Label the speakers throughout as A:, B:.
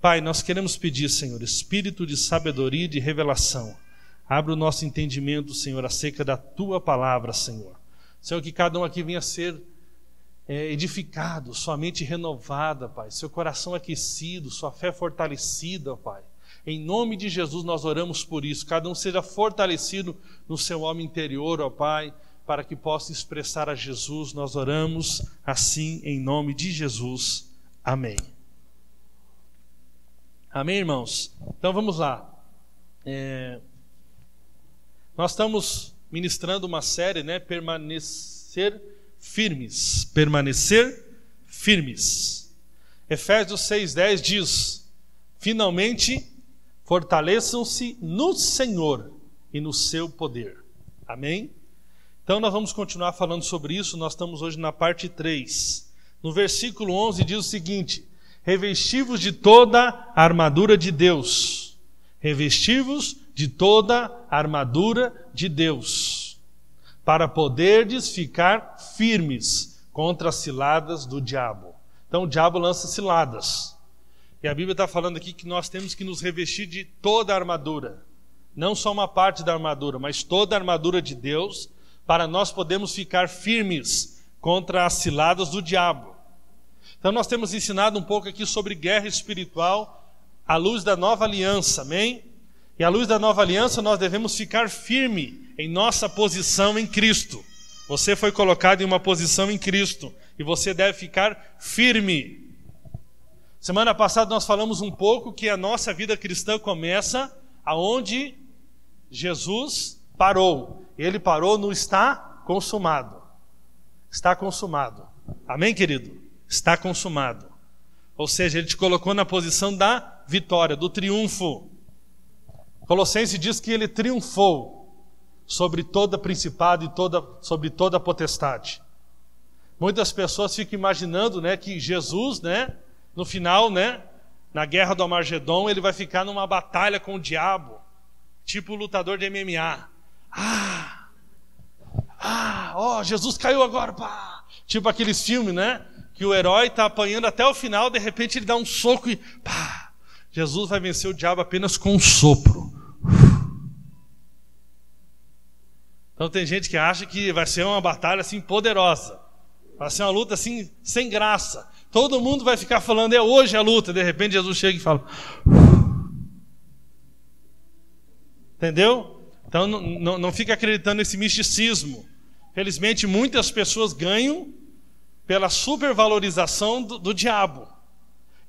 A: Pai, nós queremos pedir, Senhor, espírito de sabedoria e de revelação. Abre o nosso entendimento, Senhor, acerca da Tua palavra, Senhor. Senhor, que cada um aqui venha a ser edificado, sua mente renovada, Pai, seu coração aquecido, sua fé fortalecida, Pai. Em nome de Jesus nós oramos por isso, cada um seja fortalecido no seu homem interior, ó Pai, para que possa expressar a Jesus. Nós oramos assim em nome de Jesus. Amém. Amém, irmãos? Então vamos lá. Nós estamos ministrando uma série, né? Permanecer firmes. Permanecer firmes. Efésios 6:10 diz: finalmente fortaleçam-se no Senhor e no seu poder. Amém? Então nós vamos continuar falando sobre isso. Nós estamos hoje na parte 3. No versículo 11 diz o seguinte: revesti-vos de toda a armadura de Deus. Revesti-vos de toda a armadura de Deus, para poderdes ficar firmes contra as ciladas do diabo. Então o diabo lança ciladas. E a Bíblia está falando aqui que nós temos que nos revestir de toda a armadura. Não só uma parte da armadura, mas toda a armadura de Deus, para nós podermos ficar firmes contra as ciladas do diabo. Então nós temos ensinado um pouco aqui sobre guerra espiritual à luz da nova aliança, amém? E à luz da nova aliança nós devemos ficar firme em nossa posição em Cristo. Você foi colocado em uma posição em Cristo e você deve ficar firme. Semana passada nós falamos um pouco que a nossa vida cristã começa aonde Jesus parou. Ele parou no está consumado. Está consumado. Amém, querido? Está consumado. Ou seja, ele te colocou na posição da vitória, do triunfo. Colossenses diz que ele triunfou sobre todo principado e sobre toda potestade. Muitas pessoas ficam imaginando, né, que Jesus, né, no final, né, na guerra do Armagedon, ele vai ficar numa batalha com o diabo, tipo lutador de MMA. Jesus caiu agora, pá. Tipo aqueles filmes, né, que o herói está apanhando até o final, de repente ele dá um soco e pá. Jesus vai vencer o diabo apenas com um sopro. Então tem gente que acha que vai ser uma batalha assim poderosa, vai ser uma luta assim sem graça. Todo mundo vai ficar falando, é hoje a luta. De repente Jesus chega e fala. Entendeu? Então não fica acreditando nesse misticismo. Felizmente muitas pessoas ganham pela supervalorização do diabo.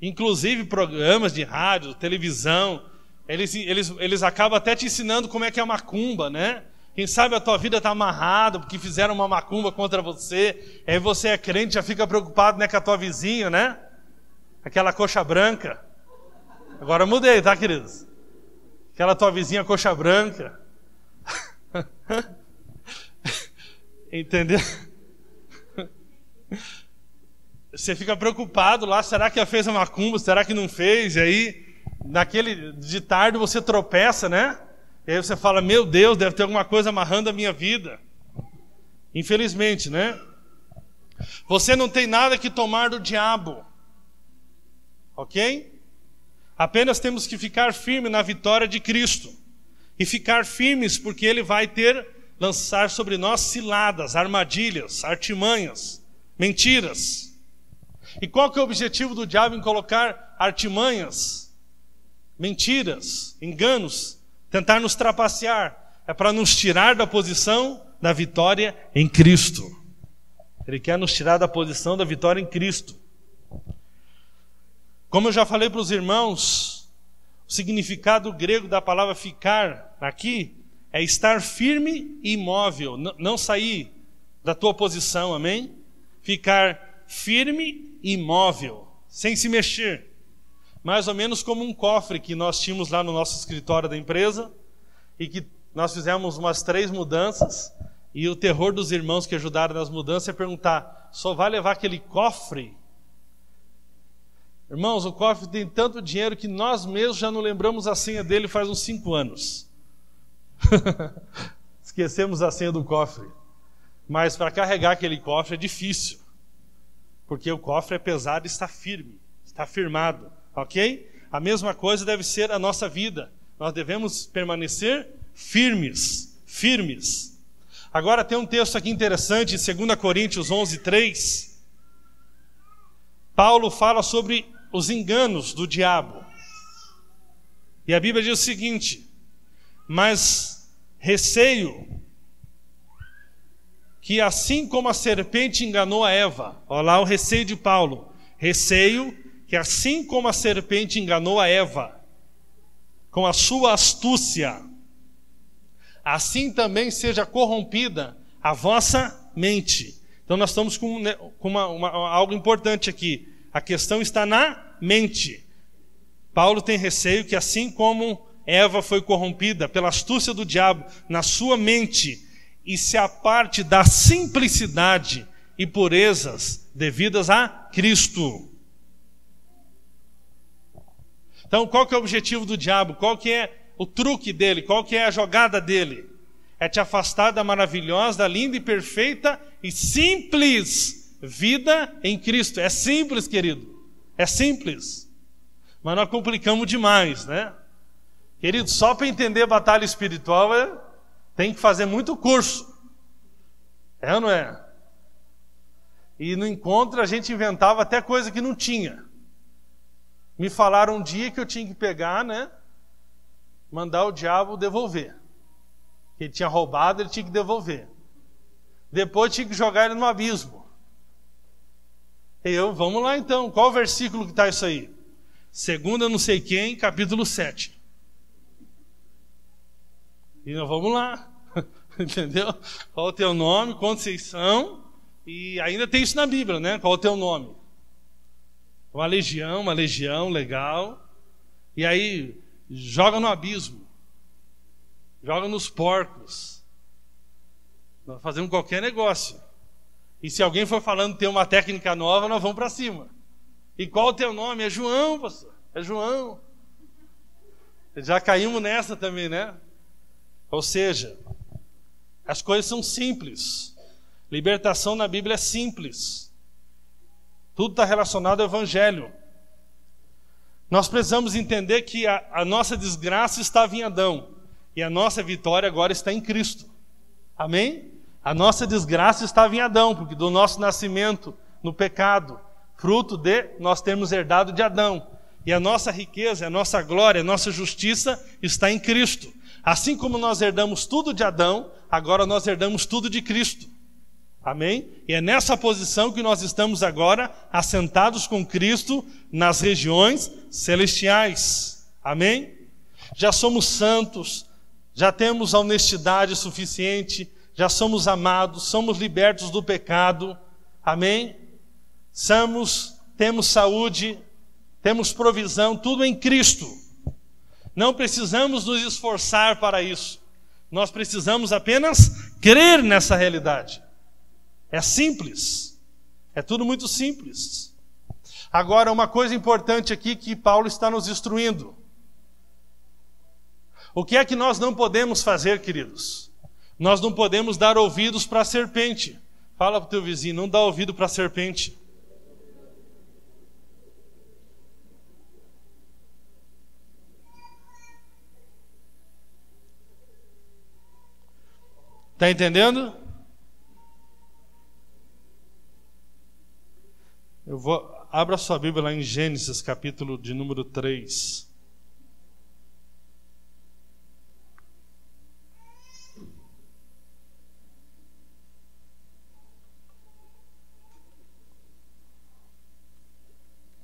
A: Inclusive programas de rádio, televisão, eles acabam até te ensinando como é que é macumba, né? Quem sabe a tua vida está amarrada porque fizeram uma macumba contra você. Aí você é crente, já fica preocupado, né, com a tua vizinha, né? Aquela coxa branca. Agora mudei, tá, queridos? Aquela tua vizinha coxa branca. Entendeu? Você fica preocupado lá, será que ela fez a macumba, será que não fez? E aí, de tarde você tropeça, né? E aí você fala, meu Deus, deve ter alguma coisa amarrando a minha vida. Infelizmente, né? Você não tem nada que tomar do diabo. Ok? Apenas temos que ficar firmes na vitória de Cristo. E ficar firmes porque Ele vai lançar sobre nós ciladas, armadilhas, artimanhas, mentiras. E qual que é o objetivo do diabo em colocar artimanhas, mentiras, enganos, tentar nos trapacear? É para nos tirar da posição da vitória em Cristo. Ele quer nos tirar da posição da vitória em Cristo. Como eu já falei para os irmãos, o significado grego da palavra ficar aqui é estar firme e imóvel, não sair da tua posição, amém? Ficar firme e imóvel, sem se mexer. Mais ou menos como um cofre que nós tínhamos lá no nosso escritório da empresa e que nós fizemos umas 3 mudanças e o terror dos irmãos que ajudaram nas mudanças é perguntar, só vai levar aquele cofre? Irmãos, o cofre tem tanto dinheiro que nós mesmos já não lembramos a senha dele faz uns 5 anos. Esquecemos a senha do cofre. Mas para carregar aquele cofre é difícil, porque o cofre é pesado e está firme, está firmado, ok? A mesma coisa deve ser a nossa vida. Nós devemos permanecer firmes, firmes. Agora tem um texto aqui interessante, em 2 Coríntios 11:3. Paulo fala sobre os enganos do diabo. E a Bíblia diz o seguinte: mas receio que assim como a serpente enganou a Eva, olha lá o receio de Paulo, receio que assim como a serpente enganou a Eva, com a sua astúcia, assim também seja corrompida a vossa mente. Então nós estamos com algo importante aqui. A questão está na mente. Paulo tem receio que assim como Eva foi corrompida pela astúcia do diabo na sua mente, e se aparte da simplicidade e purezas devidas a Cristo. Então, qual que é o objetivo do diabo? Qual que é o truque dele? Qual que é a jogada dele? É te afastar da maravilhosa, linda e perfeita e simples vida em Cristo. É simples, querido. É simples. Mas nós complicamos demais, né? Querido, só para entender batalha espiritual tem que fazer muito curso. É ou não é? E no encontro a gente inventava até coisa que não tinha. Me falaram um dia que eu tinha que pegar, né? Mandar o diabo devolver. Que ele tinha roubado, ele tinha que devolver. Depois tinha que jogar ele no abismo. Vamos lá então, qual versículo que está isso aí? 2 não sei quem, capítulo 7. E nós vamos lá. Entendeu? Qual o teu nome, quantos vocês são? E ainda tem isso na Bíblia, né? Qual o teu nome? Uma legião, legal. E aí, joga no abismo. Joga nos porcos. Nós fazemos qualquer negócio. E se alguém for falando que tem uma técnica nova, nós vamos para cima. E qual o teu nome? É João, pastor. É João. Já caímos nessa também, né? Ou seja, as coisas são simples. Libertação na Bíblia é simples. Tudo está relacionado ao Evangelho. Nós precisamos entender que a nossa desgraça estava em Adão. E a nossa vitória agora está em Cristo. Amém? A nossa desgraça estava em Adão, porque do nosso nascimento no pecado, fruto de nós termos herdado de Adão. E a nossa riqueza, a nossa glória, a nossa justiça está em Cristo. Assim como nós herdamos tudo de Adão, agora nós herdamos tudo de Cristo. Amém? E é nessa posição que nós estamos agora, assentados com Cristo nas regiões celestiais. Amém? Já somos santos, já temos a honestidade suficiente, já somos amados, somos libertos do pecado. Amém? Temos saúde, temos provisão, tudo em Cristo. Não precisamos nos esforçar para isso. Nós precisamos apenas crer nessa realidade. É simples. É tudo muito simples. Agora, uma coisa importante aqui que Paulo está nos instruindo. O que é que nós não podemos fazer, queridos? Nós não podemos dar ouvidos para a serpente. Fala para o teu vizinho, não dá ouvido para a serpente. Está entendendo? Abra sua Bíblia lá em Gênesis, capítulo de número 3.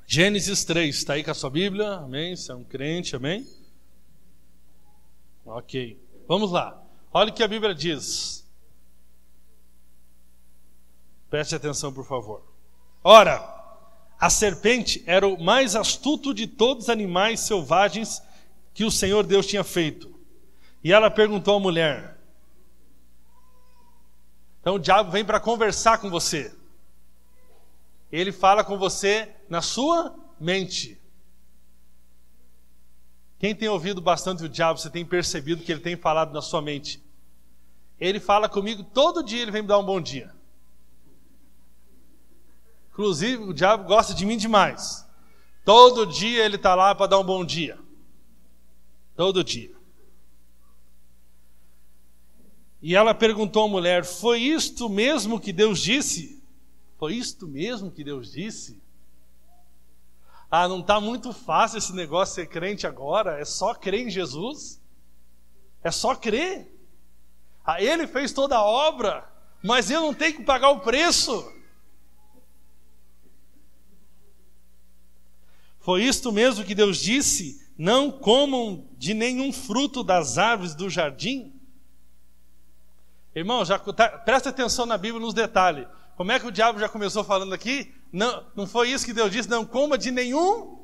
A: Gênesis 3, está aí com a sua Bíblia? Amém? Você é um crente, amém? Ok, vamos lá. Olha o que a Bíblia diz. Preste atenção, por favor. Ora, a serpente era o mais astuto de todos os animais selvagens que o Senhor Deus tinha feito. E ela perguntou à mulher. Então o diabo vem para conversar com você. Ele fala com você na sua mente. Quem tem ouvido bastante o diabo, você tem percebido que ele tem falado na sua mente. Ele fala comigo, todo dia ele vem me dar um bom dia. Inclusive, o diabo gosta de mim demais. Todo dia ele está lá para dar um bom dia. Todo dia. E ela perguntou à mulher: foi isto mesmo que Deus disse? Foi isto mesmo que Deus disse? Ah, não está muito fácil esse negócio de ser crente agora? É só crer em Jesus? É só crer? Ah, ele fez toda a obra, mas eu não tenho que pagar o preço. Foi isto mesmo que Deus disse: não comam de nenhum fruto das árvores do jardim? Irmão, presta atenção na Bíblia nos detalhes. Como é que o diabo já começou falando aqui? Não foi isso que Deus disse: não coma de nenhum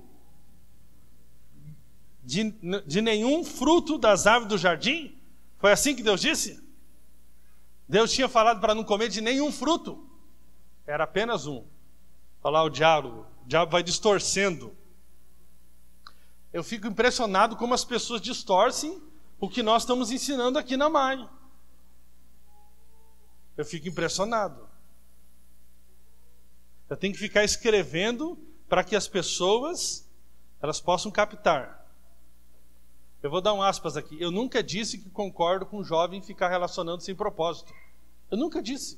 A: fruto das árvores do jardim? Foi assim que Deus disse? Deus tinha falado para não comer de nenhum fruto. Era apenas um. Olha lá o diabo vai distorcendo. Eu fico impressionado como as pessoas distorcem o que nós estamos ensinando aqui na MAI. Eu fico impressionado. Eu tenho que ficar escrevendo para que as pessoas elas possam captar. Eu vou dar um aspas aqui. Eu nunca disse que concordo com um jovem ficar relacionando sem propósito. Eu nunca disse.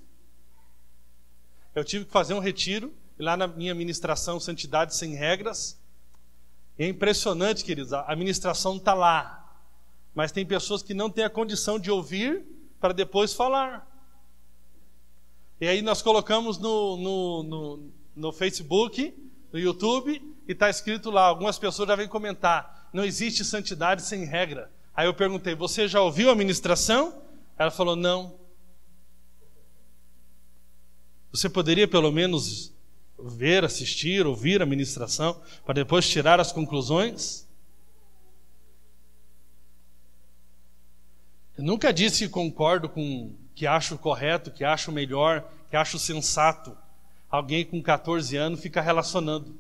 A: Eu tive que fazer um retiro, e lá na minha ministração Santidade Sem Regras, e é impressionante, queridos, a ministração está lá, mas tem pessoas que não têm a condição de ouvir para depois falar. E aí nós colocamos no Facebook, no YouTube, e está escrito lá, algumas pessoas já vêm comentar: não existe santidade sem regra. Aí eu perguntei: você já ouviu a ministração? Ela falou: não. Você poderia pelo menos ver, assistir, ouvir a ministração, para depois tirar as conclusões? Eu nunca disse que concordo com que acho correto, que acho melhor, que acho sensato alguém com 14 anos ficar relacionando.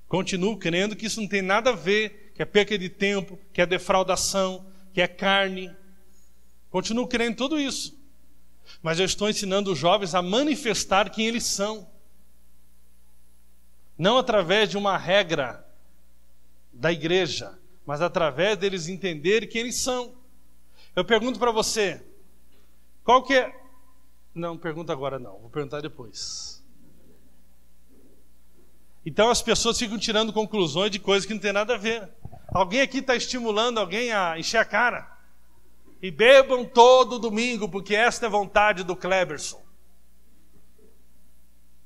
A: Continuo crendo que isso não tem nada a ver, que é perca de tempo, que é defraudação, que é carne. Continuo crendo em tudo isso. Mas eu estou ensinando os jovens a manifestar quem eles são. Não através de uma regra da igreja, mas através deles entenderem quem eles são. Eu pergunto para você, qual que é... Não, pergunta agora não, vou perguntar depois. Então as pessoas ficam tirando conclusões de coisas que não tem nada a ver. Alguém aqui está estimulando alguém a encher a cara? E bebam todo domingo, porque esta é a vontade do Cleberson.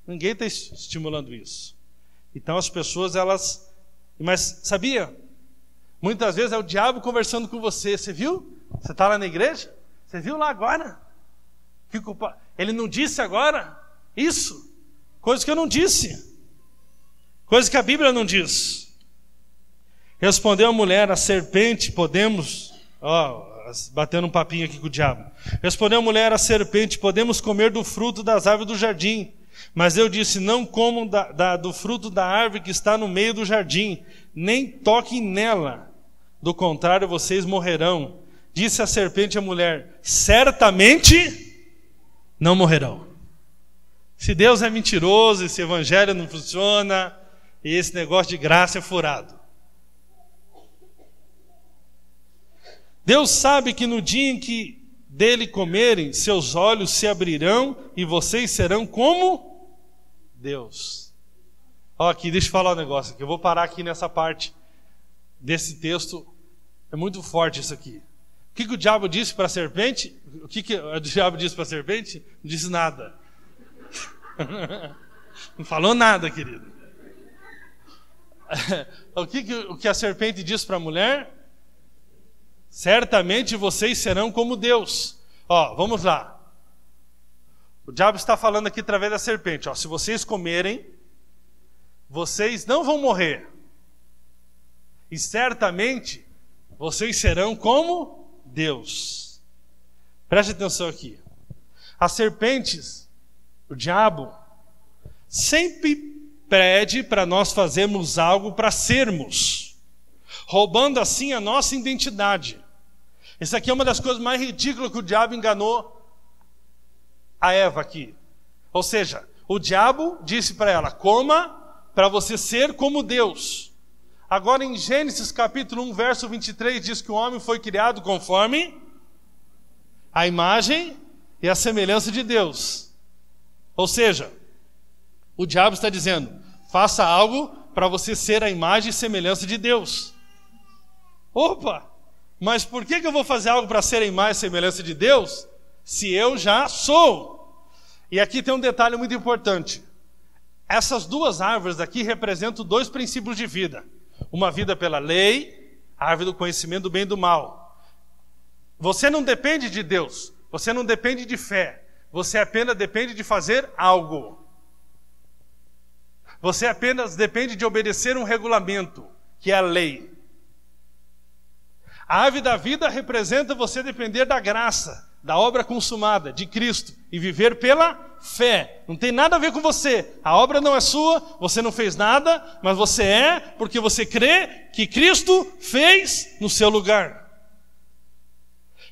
A: Ninguém está estimulando isso. Então as pessoas, elas... Mas sabia? Muitas vezes é o diabo conversando com você. Você viu? Você está lá na igreja? Você viu lá agora? Ele não disse agora isso? Coisa que eu não disse. Coisa que a Bíblia não diz. Respondeu a mulher: a serpente podemos... batendo um papinho aqui com o diabo. Respondeu a mulher: a serpente, podemos comer do fruto das árvores do jardim. Mas eu disse: não comam do fruto da árvore que está no meio do jardim, nem toquem nela, do contrário vocês morrerão. Disse a serpente à mulher: certamente não morrerão. Se Deus é mentiroso, esse evangelho não funciona, e esse negócio de graça é furado. Deus sabe que no dia em que dele comerem, seus olhos se abrirão e vocês serão como Deus. Aqui, deixa eu falar um negócio aqui. Eu vou parar aqui nessa parte desse texto. É muito forte isso aqui. O que o diabo disse para a serpente? O que o diabo disse para a serpente? Não disse nada. Não falou nada, querido. O que a serpente disse para a mulher? Certamente vocês serão como Deus. Vamos lá. O diabo está falando aqui através da serpente. Se vocês comerem, vocês não vão morrer. E certamente vocês serão como Deus. Preste atenção aqui. As serpentes, o diabo, sempre pede para nós fazermos algo para sermos, roubando assim a nossa identidade. Isso aqui é uma das coisas mais ridículas que o diabo enganou a Eva aqui. Ou seja, o diabo disse para ela: coma para você ser como Deus. Agora em Gênesis capítulo 1, verso 23, diz que o homem foi criado conforme a imagem e a semelhança de Deus. Ou seja, o diabo está dizendo, faça algo para você ser a imagem e semelhança de Deus. Opa! Mas por que eu vou fazer algo para ser a imagem e semelhança de Deus, se eu já sou? E aqui tem um detalhe muito importante. Essas duas árvores aqui representam dois princípios de vida. Uma vida pela lei, a árvore do conhecimento do bem e do mal. Você não depende de Deus, você não depende de fé, você apenas depende de fazer algo. Você apenas depende de obedecer um regulamento, que é a lei. A árvore da vida representa você depender da graça, da obra consumada de Cristo e viver pela fé. Não tem nada a ver com você. A obra não é sua, você não fez nada, mas você é porque você crê que Cristo fez no seu lugar.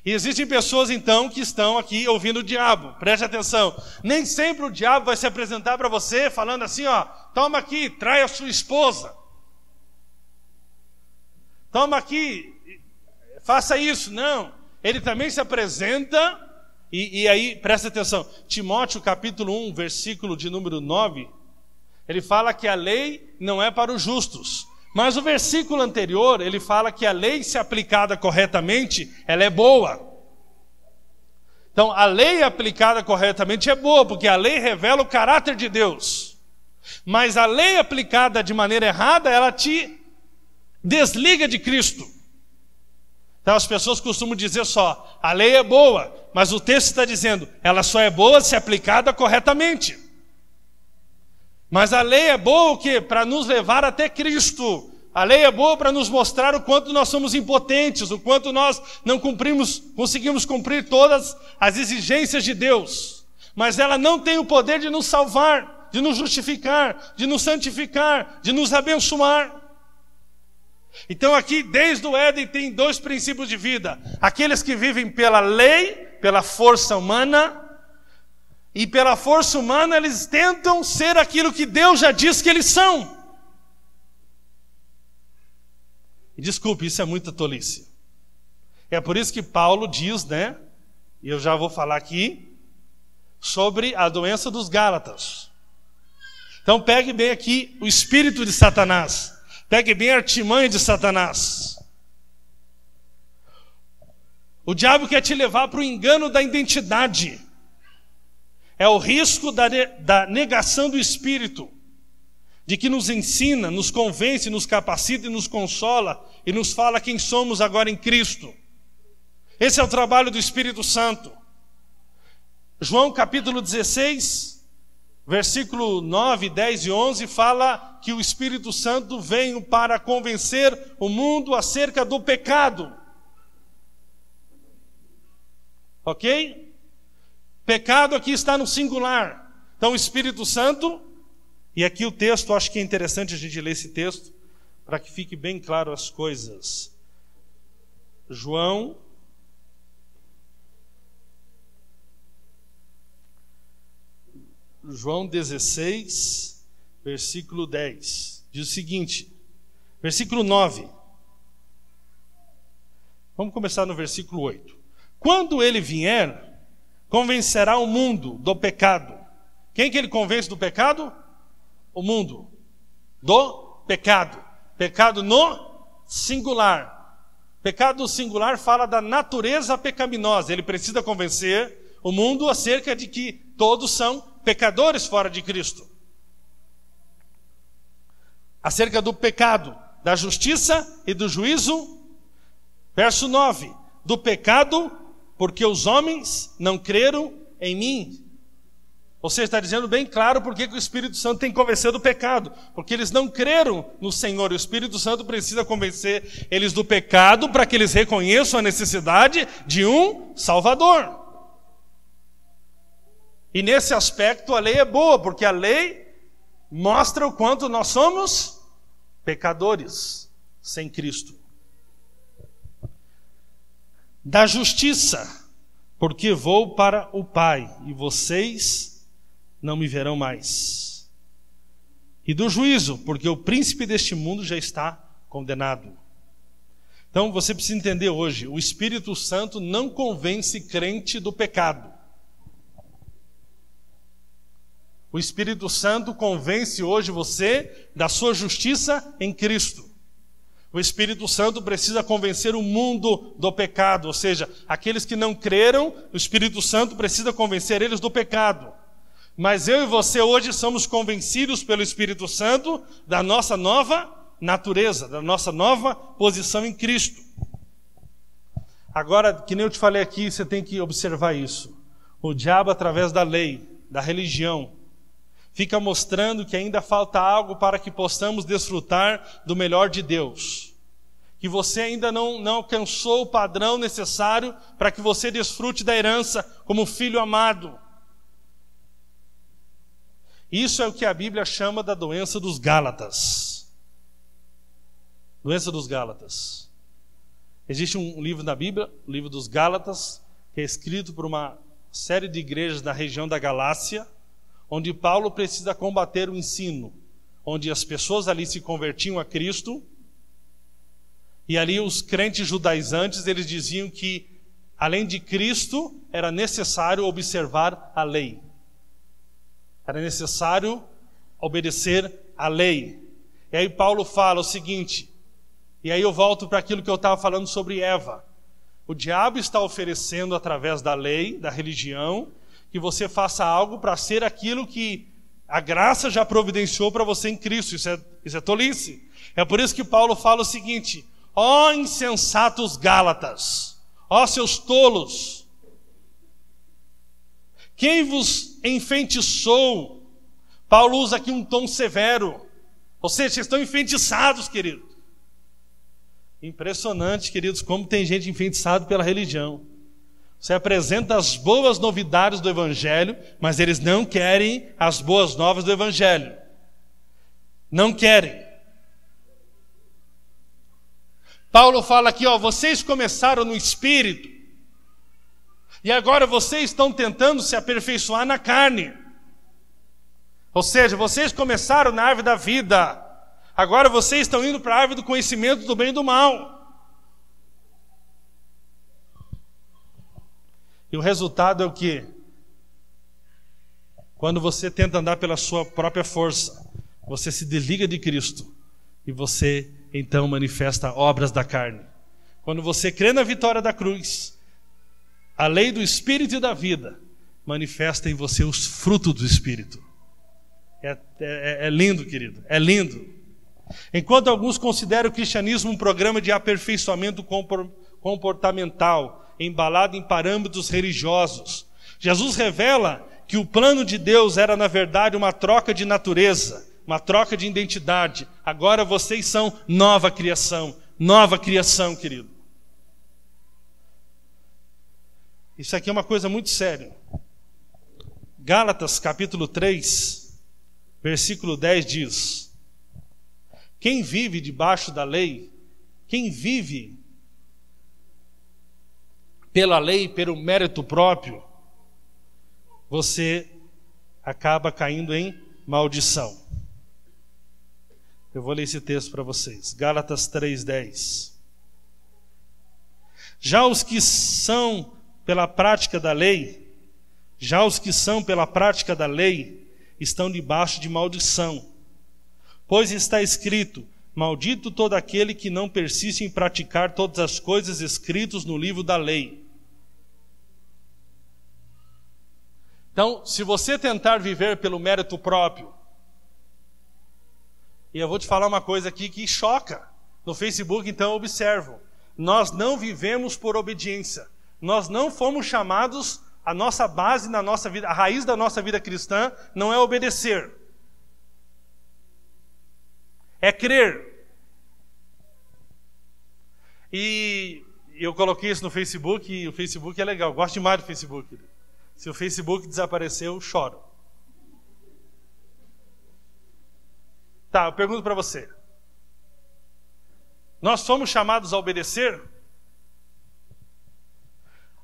A: E existem pessoas então que estão aqui ouvindo o diabo. Preste atenção. Nem sempre o diabo vai se apresentar para você falando assim, ó, toma aqui, trai a sua esposa. Toma aqui, faça isso. Não. Ele também se apresenta, e aí, presta atenção, Timóteo capítulo 1, versículo de número 9, ele fala que a lei não é para os justos. Mas o versículo anterior, ele fala que a lei, se aplicada corretamente, ela é boa. Então, a lei aplicada corretamente é boa, porque a lei revela o caráter de Deus. Mas a lei aplicada de maneira errada, ela te desliga de Cristo. Então as pessoas costumam dizer só, a lei é boa, mas o texto está dizendo, ela só é boa se aplicada corretamente. Mas a lei é boa o quê? Para nos levar até Cristo. A lei é boa para nos mostrar o quanto nós somos impotentes, o quanto nós não conseguimos cumprir todas as exigências de Deus. Mas ela não tem o poder de nos salvar, de nos justificar, de nos santificar, de nos abençoar. Então aqui, desde o Éden, tem dois princípios de vida. Aqueles que vivem pela lei, pela força humana, e pela força humana eles tentam ser aquilo que Deus já disse que eles são. E desculpe, isso é muita tolice. É por isso que Paulo diz, né, e eu já vou falar aqui, sobre a doença dos Gálatas. Então pegue bem aqui o espírito de Satanás. Pegue bem a artimanha de Satanás. O diabo quer te levar para o engano da identidade. É o risco da negação do Espírito, de que nos ensina, nos convence, nos capacita e nos consola e nos fala quem somos agora em Cristo. Esse é o trabalho do Espírito Santo. João capítulo 16, versículo 9, 10 e 11 fala que o Espírito Santo veio para convencer o mundo acerca do pecado. Ok? Pecado aqui está no singular. Então o Espírito Santo, e aqui o texto, acho que é interessante a gente ler esse texto, para que fique bem claro as coisas. João João 16, versículo 10, diz o seguinte, versículo 9, vamos começar no versículo 8. Quando ele vier, convencerá o mundo do pecado. Quem que ele convence do pecado? O mundo. Do pecado. Pecado no singular. Pecado no singular fala da natureza pecaminosa. Ele precisa convencer o mundo acerca de que todos são pecadores fora de Cristo. Acerca do pecado, da justiça e do juízo. Verso 9. Do pecado, porque os homens não creram em mim. Você está dizendo bem claro porque que o Espírito Santo tem que convencer do pecado. Porque eles não creram no Senhor. O Espírito Santo precisa convencer eles do pecado para que eles reconheçam a necessidade de um Salvador. E nesse aspecto a lei é boa, porque a lei mostra o quanto nós somos pecadores sem Cristo. Da justiça, porque vou para o Pai, e vocês não me verão mais. e do juízo, porque o príncipe deste mundo já está condenado. Então você precisa entender hoje, o Espírito Santo não convence crente do pecado. O Espírito Santo convence hoje você da sua justiça em Cristo. O Espírito Santo precisa convencer o mundo do pecado, ou seja, aqueles que não creram, o Espírito Santo precisa convencer eles do pecado. Mas eu e você hoje somos convencidos pelo Espírito Santo da nossa nova natureza, da nossa nova posição em Cristo. Agora, que nem eu te falei aqui, você tem que observar isso. O diabo, através da lei, da religião, fica mostrando que ainda falta algo para que possamos desfrutar do melhor de Deus. Que você ainda não alcançou o padrão necessário para que você desfrute da herança como filho amado. Isso é o que a Bíblia chama da doença dos Gálatas. Doença dos Gálatas. Existe um livro na Bíblia, o livro dos Gálatas, que é escrito por uma série de igrejas da região da Galácia, onde Paulo precisa combater o ensino, onde as pessoas ali se convertiam a Cristo, e ali os crentes judaizantes, eles diziam que, além de Cristo, era necessário observar a lei. Era necessário obedecer à lei. E aí Paulo fala o seguinte, e aí eu volto para aquilo que eu estava falando sobre Eva. O diabo está oferecendo através da lei, da religião, que você faça algo para ser aquilo que a graça já providenciou para você em Cristo. Isso é tolice. É por isso que Paulo fala o seguinte: ó insensatos Gálatas, ó seus tolos, quem vos enfeitiçou? Paulo usa aqui um tom severo. Ou seja, vocês estão enfeitiçados, querido. Impressionante, queridos, como tem gente enfeitiçada pela religião. Você apresenta as boas novidades do Evangelho, mas eles não querem as boas novas do Evangelho. Não querem. Paulo fala aqui, ó, vocês começaram no Espírito, e agora vocês estão tentando se aperfeiçoar na carne. Ou seja, vocês começaram na árvore da vida, agora vocês estão indo para a árvore do conhecimento do bem e do mal. E o resultado é o quê? Quando você tenta andar pela sua própria força, você se desliga de Cristo e você então manifesta obras da carne. Quando você crê na vitória da cruz, a lei do Espírito e da vida manifesta em você os frutos do Espírito. É lindo, querido, é lindo. Enquanto alguns consideram o cristianismo um programa de aperfeiçoamento comportamental, embalado em parâmetros religiosos, Jesus revela que o plano de Deus era, na verdade, uma troca de natureza, uma troca de identidade. Agora vocês são nova criação, querido. Isso aqui é uma coisa muito séria. Gálatas capítulo 3, versículo 10 diz: quem vive debaixo da lei, quem vive pela lei, pelo mérito próprio, você acaba caindo em maldição. Eu vou ler esse texto para vocês. Gálatas 3:10. Já os que são pela prática da lei, estão debaixo de maldição. Pois está escrito: maldito todo aquele que não persiste em praticar todas as coisas escritas no livro da lei. Então, se você tentar viver pelo mérito próprio, e eu vou te falar uma coisa aqui que choca. No Facebook, então, eu observo. Nós não vivemos por obediência. Nós não fomos chamados, a nossa base na nossa vida, a raiz da nossa vida cristã não é obedecer. É crer. E eu coloquei isso no Facebook, e o Facebook é legal. Eu gosto demais do Facebook. Se o Facebook desaparecer, eu choro. Tá, eu pergunto para você. Nós somos chamados a obedecer?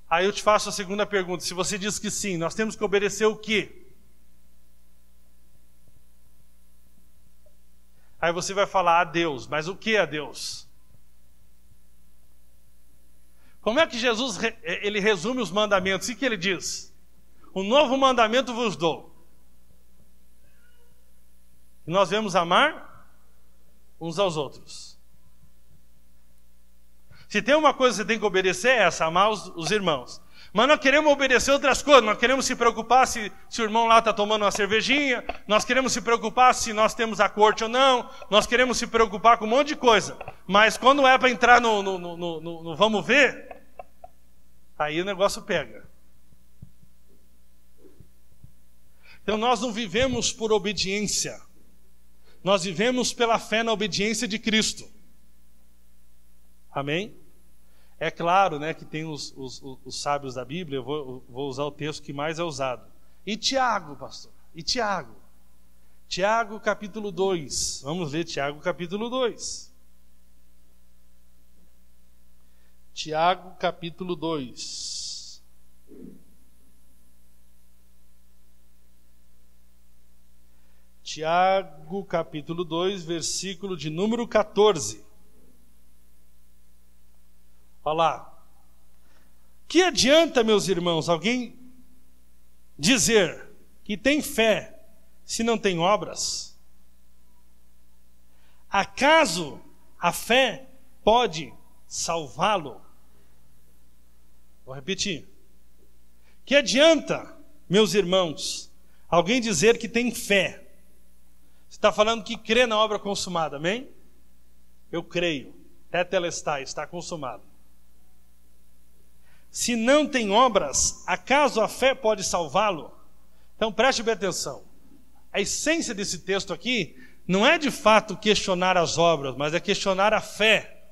A: Aí eu te faço a segunda pergunta. Se você diz que sim, nós temos que obedecer o quê? Aí você vai falar a Deus, mas o que é Deus? Como é que Jesus ele resume os mandamentos? O que ele diz? Um novo mandamento vos dou. E nós devemos amar uns aos outros. Se tem uma coisa que você tem que obedecer, é essa, amar os irmãos. Mas nós queremos obedecer outras coisas, nós queremos se preocupar se o irmão lá está tomando uma cervejinha, nós queremos se preocupar se nós temos a corte ou não, nós queremos se preocupar com um monte de coisa. Mas quando é para entrar no vamos ver, aí o negócio pega. Então nós não vivemos por obediência, nós vivemos pela fé na obediência de Cristo. Amém? É claro, né, que tem os sábios da Bíblia, eu vou usar o texto que mais é usado. E Tiago, pastor? E Tiago? Tiago capítulo 2. Vamos ler Tiago capítulo 2. Tiago capítulo 2. Tiago capítulo 2, versículo de número 14. Olha lá. Que adianta, meus irmãos, alguém dizer que tem fé se não tem obras? Acaso a fé pode salvá-lo? Vou repetir. Que adianta, meus irmãos, alguém dizer que tem fé? Você está falando que crê na obra consumada, amém? Eu creio. Tetelestai, está consumado. Se não tem obras, acaso a fé pode salvá-lo? Então preste bem atenção. A essência desse texto aqui não é de fato questionar as obras, mas é questionar a fé,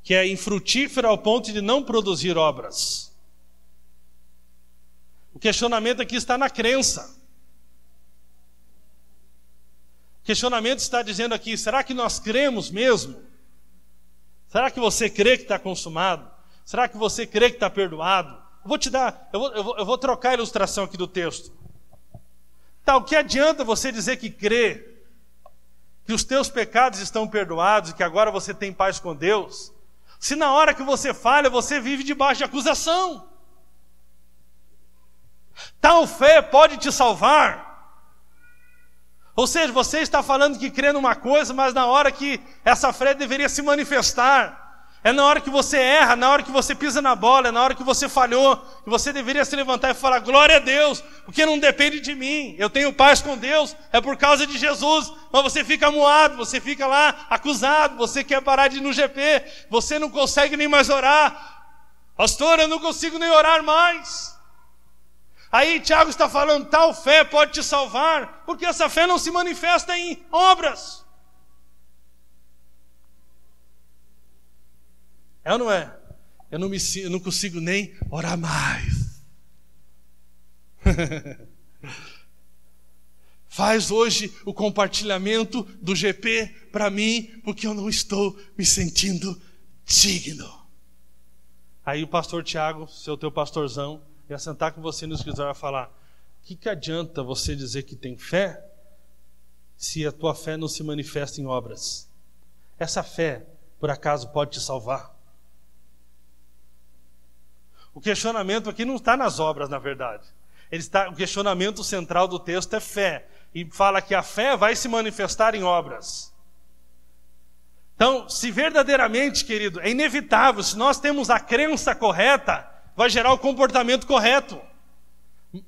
A: que é infrutífera ao ponto de não produzir obras. O questionamento aqui está na crença. O questionamento está dizendo aqui, será que nós cremos mesmo? Será que você crê que está consumado? Será que você crê que está perdoado? Eu vou trocar a ilustração aqui do texto. Tá, o que adianta você dizer que crê, que os teus pecados estão perdoados e que agora você tem paz com Deus, se na hora que você falha, você vive debaixo de acusação? Tal fé pode te salvar? Ou seja, você está falando que crê numa coisa, mas na hora que essa fé deveria se manifestar, é na hora que você erra, na hora que você pisa na bola, é na hora que você falhou, que você deveria se levantar e falar, glória a Deus, porque não depende de mim, eu tenho paz com Deus, é por causa de Jesus. Mas você fica amuado, você fica lá acusado, você quer parar de ir no GP, você não consegue nem mais orar. Pastor, eu não consigo nem orar mais. Aí Tiago está falando, tal fé pode te salvar, porque essa fé não se manifesta em obras. É ou não é? Eu não consigo nem orar mais. Faz hoje o compartilhamento do GP para mim, porque eu não estou me sentindo digno. Aí o pastor Tiago, seu teu pastorzão, ia sentar com você no escritório e falar, o que adianta você dizer que tem fé, se a tua fé não se manifesta em obras? Essa fé, por acaso, pode te salvar? O questionamento aqui não está nas obras, na verdade. O questionamento central do texto é fé. E fala que a fé vai se manifestar em obras. Então, se verdadeiramente, querido, é inevitável, se nós temos a crença correta, vai gerar o comportamento correto.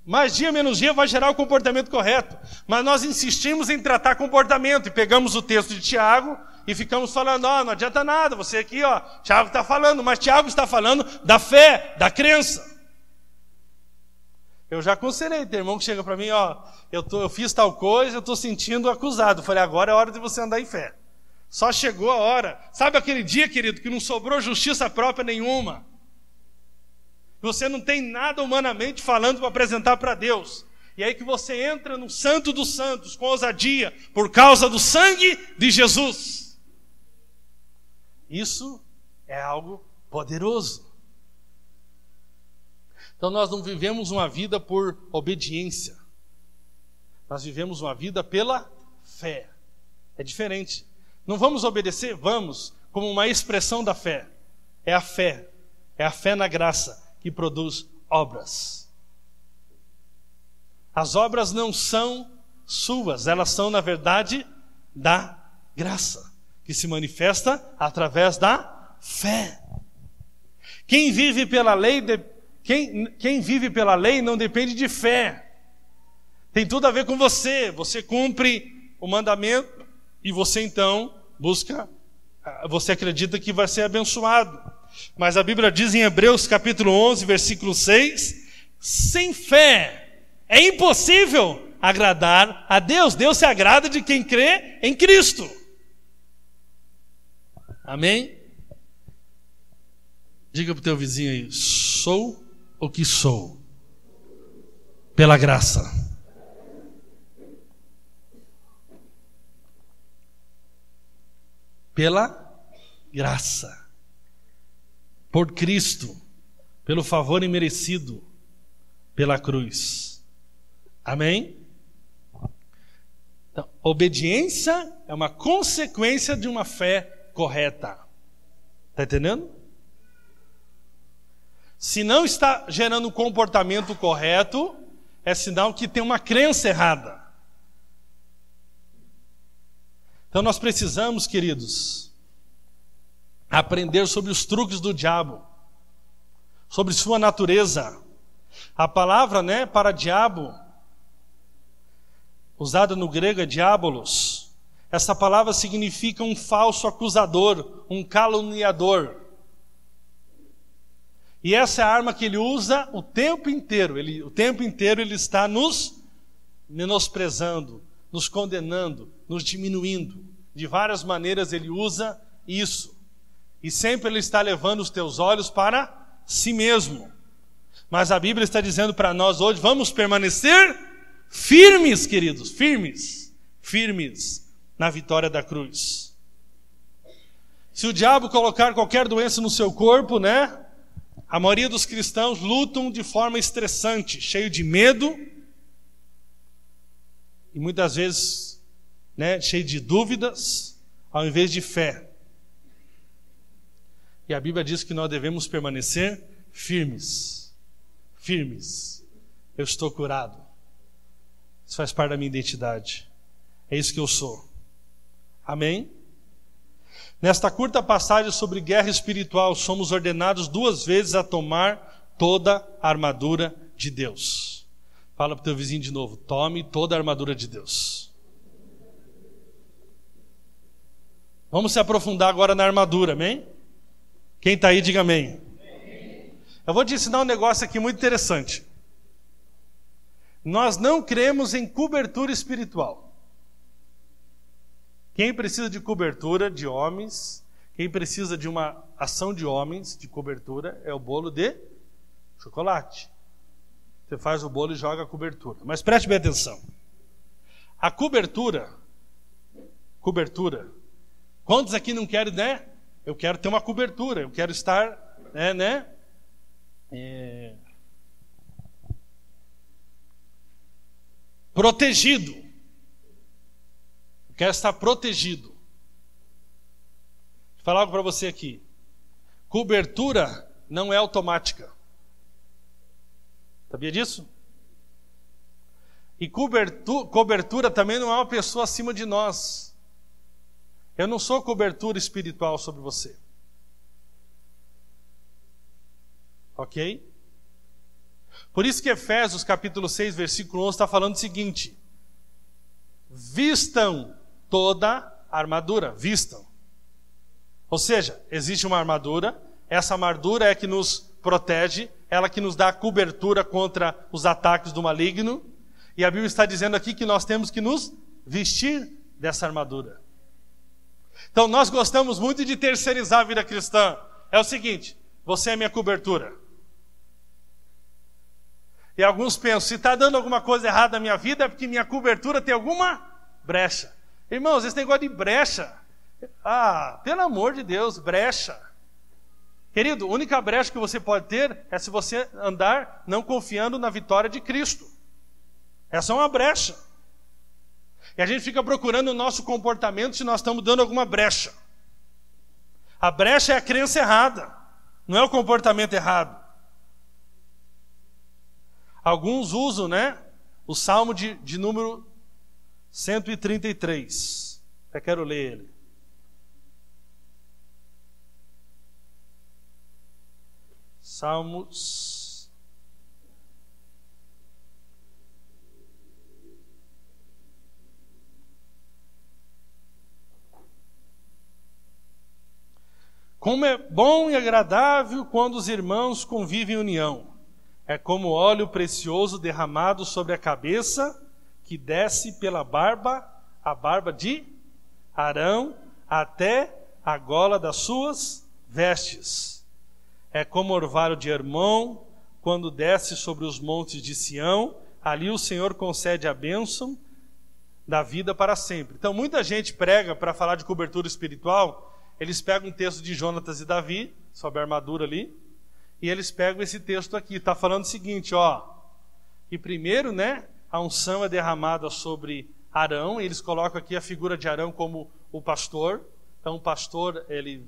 A: Mais dia, menos dia, vai gerar o comportamento correto. Mas nós insistimos em tratar comportamento. E pegamos o texto de Tiago e ficamos falando, não adianta nada, você aqui, Tiago está falando, mas Tiago está falando da fé, da crença. Eu já aconselhei, tem irmão que chega para mim, eu fiz tal coisa, eu estou sentindo acusado. Eu falei, agora é hora de você andar em fé. Só chegou a hora. Sabe aquele dia, querido, que não sobrou justiça própria nenhuma? Você não tem nada humanamente falando para apresentar para Deus. E aí que você entra no Santo dos Santos com ousadia, por causa do sangue de Jesus. Isso é algo poderoso. Então nós não vivemos uma vida por obediência. Nós vivemos uma vida pela fé. É diferente. Não vamos obedecer? Vamos, como uma expressão da fé. É a fé. É a fé na graça que produz obras. As obras não são suas, elas são, na verdade, da graça, que se manifesta através da fé. Quem vive pela lei, quem vive pela lei não depende de fé. Tem tudo a ver com você. Você cumpre o mandamento e você então você acredita que vai ser abençoado. Mas a Bíblia diz em Hebreus capítulo 11, versículo 6, sem fé é impossível agradar a Deus. Deus se agrada de quem crê em Cristo. Amém? Diga para o teu vizinho aí, sou o que sou, pela graça. Pela graça. Por Cristo, pelo favor imerecido, pela cruz. Amém? Então, obediência é uma consequência de uma fé correta. Está entendendo? Se não está gerando um comportamento correto, é sinal que tem uma crença errada. Então nós precisamos, queridos, aprender sobre os truques do diabo, sobre sua natureza. A palavra, para diabo, usada no grego é diabolos. Essa palavra significa um falso acusador, um caluniador. E essa é a arma que ele usa o tempo inteiro. O tempo inteiro ele está nos menosprezando, nos condenando, nos diminuindo. De várias maneiras ele usa isso. E sempre ele está levando os teus olhos para si mesmo. Mas a Bíblia está dizendo para nós hoje, vamos permanecer firmes, queridos, firmes na vitória da cruz. Se o diabo colocar qualquer doença no seu corpo, a maioria dos cristãos lutam de forma estressante, cheio de medo e muitas vezes, cheio de dúvidas, ao invés de fé. E a Bíblia diz que nós devemos permanecer firmes. Eu estou curado. Isso faz parte da minha identidade. É isso que eu sou. Amém? Nesta curta passagem sobre guerra espiritual, somos ordenados 2 vezes a tomar toda a armadura de Deus. Fala para o teu vizinho de novo, tome toda a armadura de Deus. Vamos se aprofundar agora na armadura, amém? Quem está aí, diga amém. Eu vou te ensinar um negócio aqui muito interessante. Nós não cremos em cobertura espiritual. Quem precisa de cobertura de homens, quem precisa de uma ação de homens, de cobertura, é o bolo de chocolate. Você faz o bolo e joga a cobertura. Mas preste bem atenção. A cobertura, quantos aqui não querem, Eu quero ter uma cobertura, eu quero estar, protegido. Eu quero estar protegido. Vou falar algo para você aqui. Cobertura não é automática. Sabia disso? E cobertura também não é uma pessoa acima de nós. Eu não sou cobertura espiritual sobre você. Ok? Por isso que Efésios capítulo 6, versículo 11 está falando o seguinte: vistam toda a armadura, vistam. Ou seja, existe uma armadura, essa armadura é que nos protege, ela que nos dá cobertura contra os ataques do maligno, e a Bíblia está dizendo aqui que nós temos que nos vestir dessa armadura. Então nós gostamos muito de terceirizar a vida cristã. É o seguinte, você é minha cobertura. E alguns pensam, se está dando alguma coisa errada na minha vida, é porque minha cobertura tem alguma brecha. Irmãos, esse negócio de brecha, pelo amor de Deus, brecha. Querido, a única brecha que você pode ter é se você andar não confiando na vitória de Cristo. Essa é uma brecha. E a gente fica procurando o nosso comportamento se nós estamos dando alguma brecha. A brecha é a crença errada, não é o comportamento errado. Alguns usam, o Salmo de número 133. Eu quero ler ele. Salmos. Como é bom e agradável quando os irmãos convivem em união. É como óleo precioso derramado sobre a cabeça, que desce pela barba, a barba de Arão, até a gola das suas vestes. É como orvalho de Hermon, quando desce sobre os montes de Sião, ali o Senhor concede a bênção da vida para sempre. Então, muita gente prega para falar de cobertura espiritual, eles pegam um texto de Jonatas e Davi, sobre a armadura ali, e eles pegam esse texto aqui, está falando o seguinte, que primeiro, a unção é derramada sobre Arão, e eles colocam aqui a figura de Arão como o pastor. Então o pastor, ele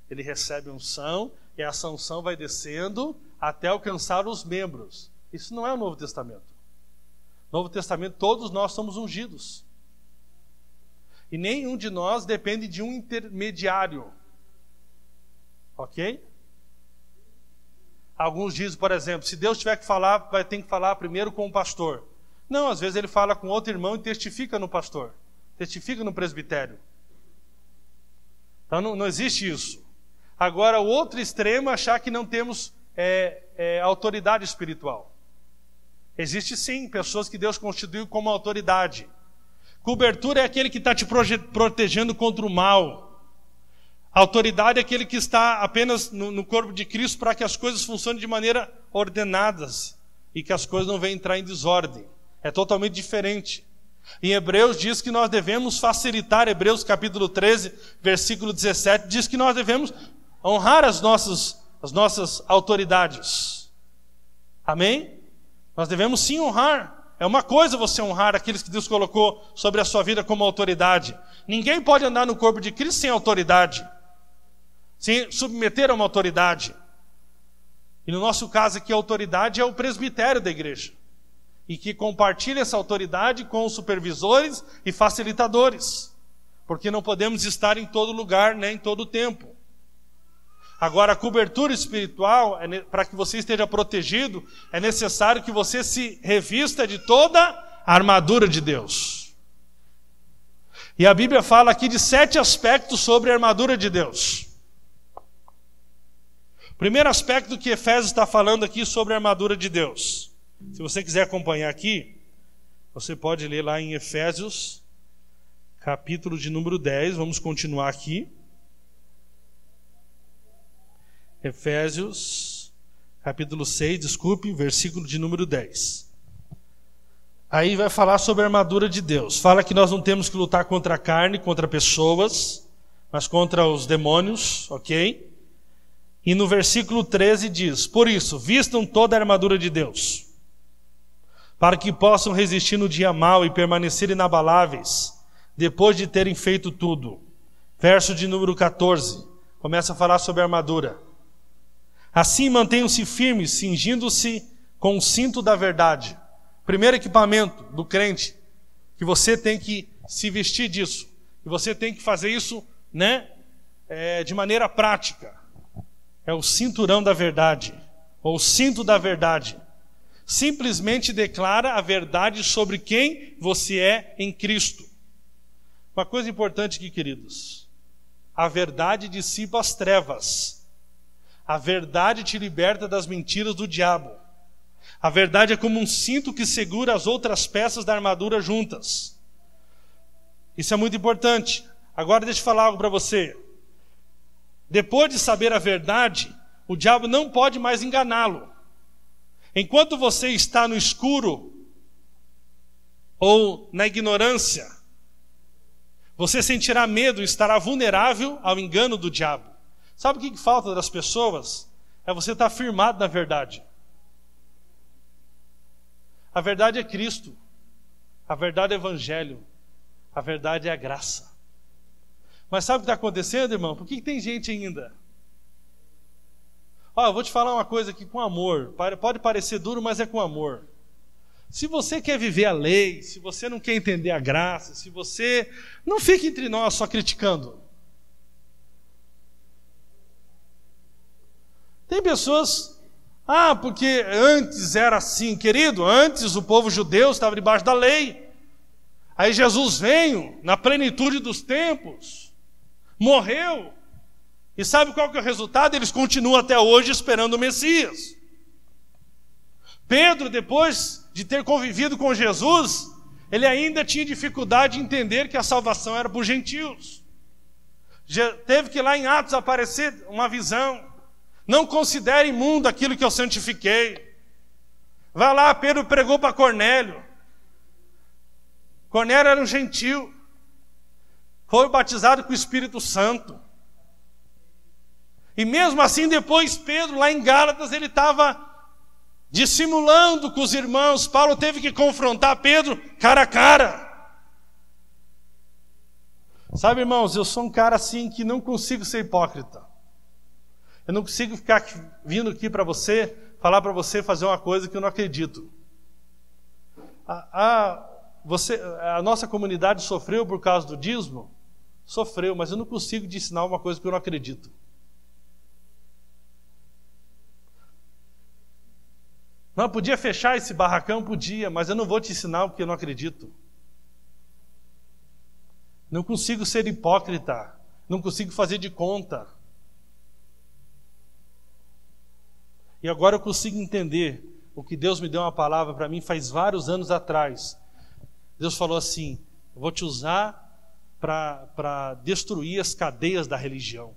A: recebe unção, e essa unção vai descendo até alcançar os membros. Isso não é o Novo Testamento. No Novo Testamento, todos nós somos ungidos. E nenhum de nós depende de um intermediário. Ok? Alguns dizem, por exemplo, se Deus tiver que falar, vai ter que falar primeiro com o pastor. Não, às vezes ele fala com outro irmão e testifica no pastor. Testifica no presbitério. Então não existe isso. Agora, o outro extremo é achar que não temos autoridade espiritual. Existe sim pessoas que Deus constituiu como autoridade. Cobertura é aquele que está te protegendo contra o mal. Autoridade é aquele que está apenas no corpo de Cristo para que as coisas funcionem de maneira ordenadas e que as coisas não venham entrar em desordem. É totalmente diferente. Em Hebreus diz que nós devemos facilitar, Hebreus capítulo 13, versículo 17, diz que nós devemos honrar as nossas autoridades. Amém? Nós devemos sim honrar. É uma coisa você honrar aqueles que Deus colocou sobre a sua vida como autoridade. Ninguém pode andar no corpo de Cristo sem autoridade, sem submeter a uma autoridade. E no nosso caso aqui, a autoridade é o presbitério da igreja, e que compartilha essa autoridade com os supervisores e facilitadores, porque não podemos estar em todo lugar, nem em todo tempo. Agora, a cobertura espiritual, para que você esteja protegido, é necessário que você se revista de toda a armadura de Deus. E a Bíblia fala aqui de 7 aspectos sobre a armadura de Deus. O primeiro aspecto que Efésios está falando aqui sobre a armadura de Deus. Se você quiser acompanhar aqui, você pode ler lá em Efésios, capítulo de número 10, vamos continuar aqui. Efésios, capítulo 6, versículo de número 10. Aí vai falar sobre a armadura de Deus. Fala que nós não temos que lutar contra a carne, contra pessoas, mas contra os demônios, ok? E no versículo 13 diz: por isso, vistam toda a armadura de Deus, para que possam resistir no dia mau e permanecer inabaláveis, depois de terem feito tudo. Verso de número 14, começa a falar sobre a armadura. Assim mantenham-se firmes, cingindo-se com o cinto da verdade. Primeiro equipamento do crente, que você tem que se vestir disso, e você tem que fazer isso, de maneira prática. É o cinturão da verdade, ou o cinto da verdade. Simplesmente declara a verdade sobre quem você é em Cristo. Uma coisa importante aqui, queridos: a verdade dissipa as trevas. A verdade te liberta das mentiras do diabo. A verdade é como um cinto que segura as outras peças da armadura juntas. Isso é muito importante. Agora deixa eu falar algo para você. Depois de saber a verdade, o diabo não pode mais enganá-lo. Enquanto você está no escuro ou na ignorância, você sentirá medo e estará vulnerável ao engano do diabo. Sabe o que falta das pessoas? É você estar firmado na verdade. A verdade é Cristo. A verdade é o Evangelho. A verdade é a graça. Mas sabe o que está acontecendo, irmão? Por que tem gente ainda? Eu vou te falar uma coisa aqui com amor. Pode parecer duro, mas é com amor. Se você quer viver a lei, se você não quer entender a graça, se você... Não fique entre nós só criticando. Tem pessoas... porque antes era assim, querido. Antes o povo judeu estava debaixo da lei. Aí Jesus veio na plenitude dos tempos. Morreu. E sabe qual que é o resultado? Eles continuam até hoje esperando o Messias. Pedro, depois de ter convivido com Jesus, ele ainda tinha dificuldade de entender que a salvação era para os gentios. Teve que lá em Atos aparecer uma visão. Não considere imundo aquilo que eu santifiquei. Vai lá, Pedro pregou para Cornélio. Cornélio era um gentil. Foi batizado com o Espírito Santo. E mesmo assim, depois Pedro, lá em Gálatas, ele estava dissimulando com os irmãos. Paulo teve que confrontar Pedro cara a cara. Sabe, irmãos, eu sou um cara assim que não consigo ser hipócrita. Eu não consigo ficar vindo aqui para você, falar para você fazer uma coisa que eu não acredito. A nossa comunidade sofreu por causa do dízimo? Sofreu, mas eu não consigo te ensinar uma coisa que eu não acredito. Não, podia fechar esse barracão? Podia, mas eu não vou te ensinar o que eu não acredito. Não consigo ser hipócrita. Não consigo fazer de conta. E agora eu consigo entender o que Deus me deu uma palavra para mim faz vários anos atrás. Deus falou assim: eu vou te usar para destruir as cadeias da religião.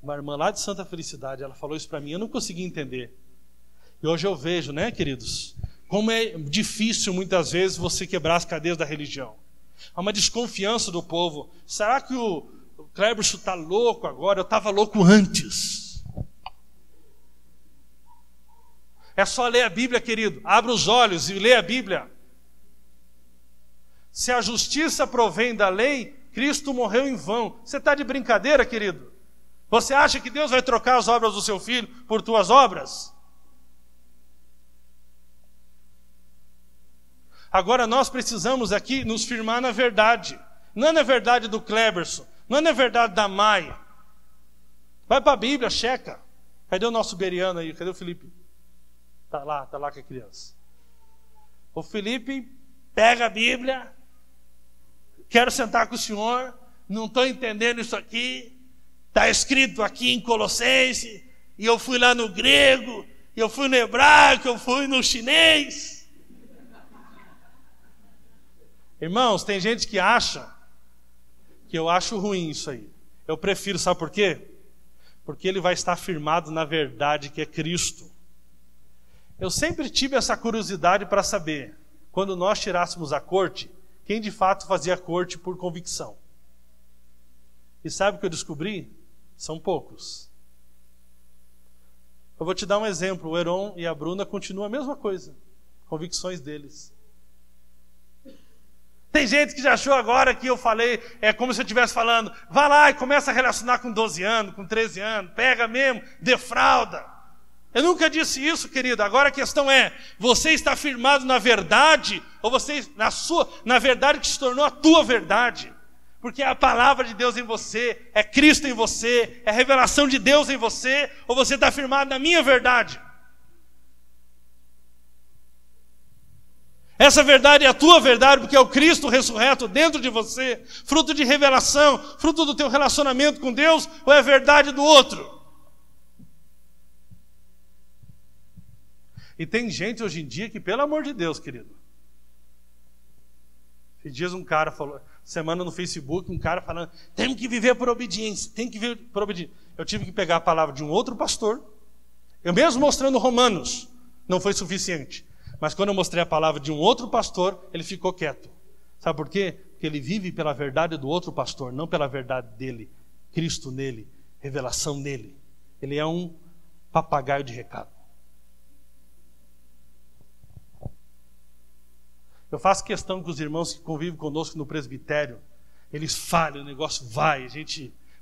A: Uma irmã lá de Santa Felicidade, ela falou isso para mim, eu não consegui entender. E hoje eu vejo, né, queridos, como é difícil muitas vezes você quebrar as cadeias da religião. Há uma desconfiança do povo. Será que o Cleberson está louco agora? Eu estava louco antes. É só ler a Bíblia, querido. Abra os olhos e lê a Bíblia. Se a justiça provém da lei, Cristo morreu em vão. Você está de brincadeira, querido? Você acha que Deus vai trocar as obras do seu filho por tuas obras? Agora nós precisamos aqui nos firmar na verdade. Não é na verdade do Cleberson, não é na verdade da Mai. Vai para a Bíblia, checa. Cadê o nosso beriano aí? Cadê o Felipe? Tá lá com a criança. O Felipe pega a Bíblia. Quero sentar com o senhor. Não estou entendendo isso aqui. Está escrito aqui em Colossenses, e eu fui lá no grego, e eu fui no hebraico, eu fui no chinês. Irmãos, tem gente que acha que eu acho ruim isso aí. Eu prefiro, sabe por quê? Porque ele vai estar firmado na verdade que é Cristo. Eu sempre tive essa curiosidade para saber, quando nós tirássemos a corte, quem de fato fazia corte por convicção. E sabe o que eu descobri? São poucos. Eu vou te dar um exemplo. O Heron e a Bruna continuam a mesma coisa. Convicções deles. Tem gente que já achou agora que eu falei, é como se eu estivesse falando, vai lá e começa a relacionar com 12 anos, com 13 anos, pega mesmo, defrauda. Eu nunca disse isso, querido. Agora a questão é, você está firmado na verdade, ou você na verdade que se tornou a tua verdade? Porque é a palavra de Deus em você, é Cristo em você, é a revelação de Deus em você, ou você está firmado na minha verdade? Essa verdade é a tua verdade, porque é o Cristo ressurreto dentro de você, fruto de revelação, fruto do teu relacionamento com Deus, ou é a verdade do outro? E tem gente hoje em dia que, pelo amor de Deus, querido, esses dias um cara falou, semana no Facebook, um cara falando, temos que viver por obediência, tem que viver por obediência. Eu tive que pegar a palavra de um outro pastor, eu mesmo mostrando Romanos, não foi suficiente. Mas quando eu mostrei a palavra de um outro pastor, ele ficou quieto. Sabe por quê? Porque ele vive pela verdade do outro pastor, não pela verdade dele, Cristo nele, revelação nele. Ele é um papagaio de recado. Eu faço questão que os irmãos que convivem conosco no presbitério, eles falem, o negócio vai,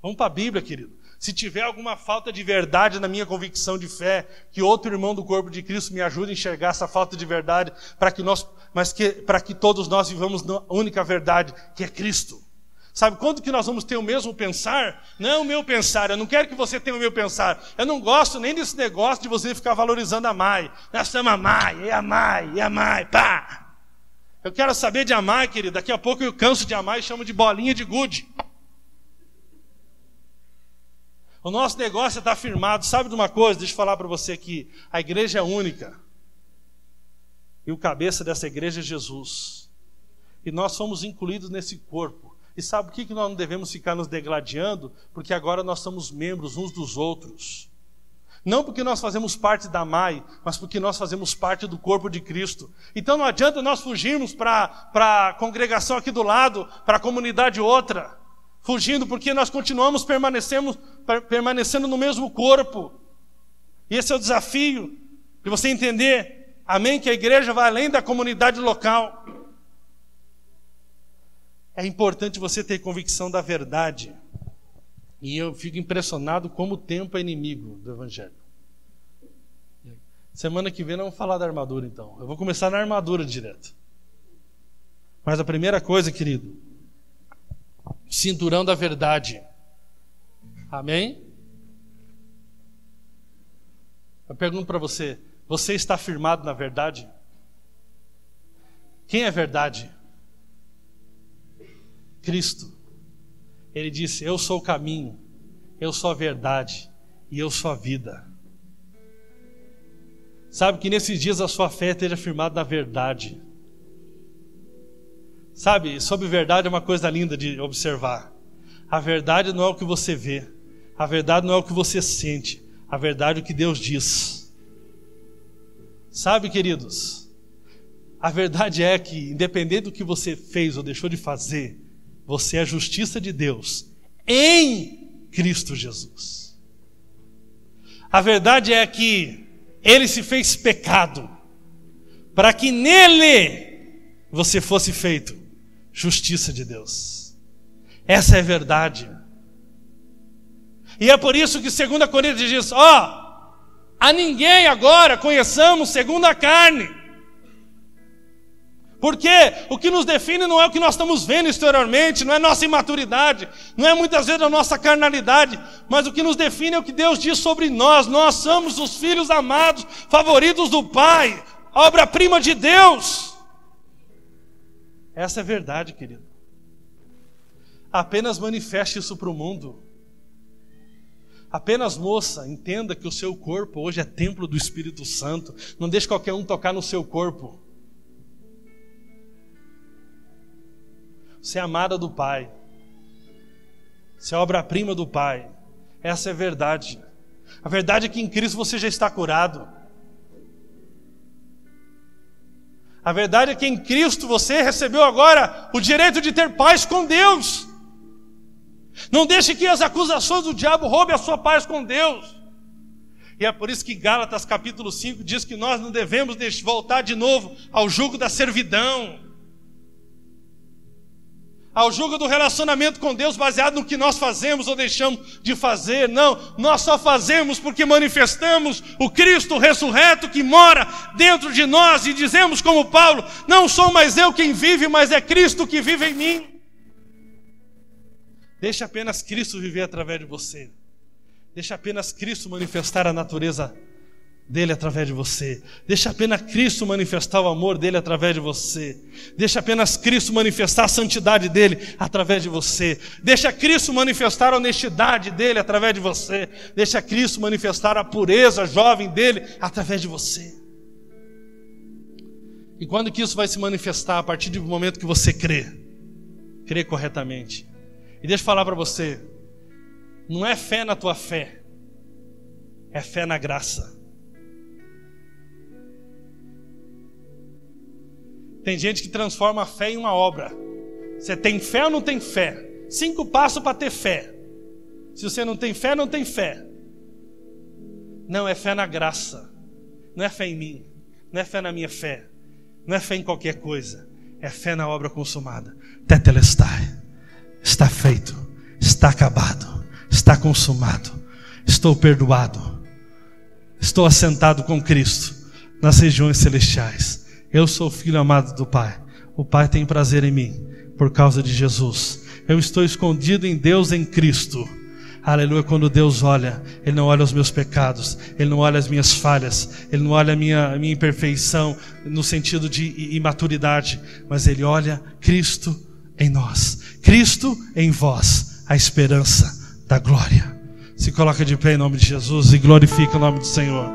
A: vamos para a Bíblia, querido. Se tiver alguma falta de verdade na minha convicção de fé, que outro irmão do corpo de Cristo me ajude a enxergar essa falta de verdade, para que todos nós vivamos na única verdade, que é Cristo. Sabe, quando que nós vamos ter o mesmo pensar? Não o meu pensar, eu não quero que você tenha o meu pensar. Eu não gosto nem desse negócio de você ficar valorizando a Mai. Nós estamos a Mai, pá! Eu quero saber de amar, querido. Daqui a pouco eu canso de amar e chamo de bolinha de gude. O nosso negócio está firmado. Sabe de uma coisa? Deixa eu falar para você aqui. A igreja é única. E o cabeça dessa igreja é Jesus. E nós somos incluídos nesse corpo. E sabe por que nós não devemos ficar nos degladiando? Porque agora nós somos membros uns dos outros. Não porque nós fazemos parte da MAI, mas porque nós fazemos parte do corpo de Cristo. Então não adianta nós fugirmos para a congregação aqui do lado, para a comunidade outra. Fugindo porque nós continuamos permanecendo no mesmo corpo. E esse é o desafio de você entender, amém, que a igreja vai além da comunidade local. É importante você ter convicção da verdade. E eu fico impressionado como o tempo é inimigo do Evangelho. Semana que vem nós vamos falar da armadura, então. Eu vou começar na armadura direto. Mas a primeira coisa, querido, cinturão da verdade. Amém? Eu pergunto para você, você está firmado na verdade? Quem é verdade? Cristo. Ele disse, eu sou o caminho, eu sou a verdade e eu sou a vida. Sabe, que nesses dias a sua fé esteja firmada na verdade. Sabe, sobre verdade é uma coisa linda de observar. A verdade não é o que você vê, a verdade não é o que você sente, a verdade é o que Deus diz. Sabe, queridos, a verdade é que, independente do que você fez ou deixou de fazer, você é a justiça de Deus em Cristo Jesus. A verdade é que Ele se fez pecado para que nele você fosse feito justiça de Deus. Essa é a verdade. E é por isso que 2 Coríntios diz, a ninguém agora conheçamos segundo a carne. Porque o que nos define não é o que nós estamos vendo exteriormente, não é nossa imaturidade, não é muitas vezes a nossa carnalidade, mas o que nos define é o que Deus diz sobre nós. Nós somos os filhos amados, favoritos do Pai, obra-prima de Deus. Essa é a verdade, querido. Apenas manifeste isso para o mundo. Apenas, moça, entenda que o seu corpo hoje é templo do Espírito Santo. Não deixe qualquer um tocar no seu corpo. Você é amada do Pai. Você é obra-prima do Pai. Essa é a verdade. A verdade é que em Cristo você já está curado. A verdade é que em Cristo você recebeu agora o direito de ter paz com Deus. Não deixe que as acusações do diabo roubem a sua paz com Deus. E é por isso que Gálatas capítulo 5 diz que nós não devemos voltar de novo ao jugo da servidão, ao jugo do relacionamento com Deus baseado no que nós fazemos ou deixamos de fazer. Não, nós só fazemos porque manifestamos o Cristo ressurreto que mora dentro de nós e dizemos como Paulo, não sou mais eu quem vive, mas é Cristo que vive em mim. Deixa apenas Cristo viver através de você. Deixa apenas Cristo manifestar a natureza dele através de você. Deixa apenas Cristo manifestar o amor dele através de você. Deixa apenas Cristo manifestar a santidade dele através de você. Deixa Cristo manifestar a honestidade dele através de você. Deixa Cristo manifestar a pureza jovem dele através de você. E quando que isso vai se manifestar? A partir do momento que você crê corretamente. E deixa eu falar para você, não é fé na tua fé, é fé na graça. Tem gente que transforma a fé em uma obra. Você tem fé ou não tem fé? 5 passos para ter fé. Se você não tem fé, não tem fé. Não, é fé na graça. Não é fé em mim. Não é fé na minha fé. Não é fé em qualquer coisa. É fé na obra consumada. Tetelestai. Está feito. Está acabado. Está consumado. Estou perdoado. Estou assentado com Cristo nas regiões celestiais. Eu sou filho amado do Pai. O Pai tem prazer em mim por causa de Jesus. Eu estou escondido em Deus, em Cristo. Aleluia. Quando Deus olha, Ele não olha os meus pecados, Ele não olha as minhas falhas, Ele não olha a minha imperfeição no sentido de imaturidade, mas Ele olha Cristo em nós, Cristo em vós, a esperança da glória. Se coloca de pé em nome de Jesus e glorifica o nome do Senhor.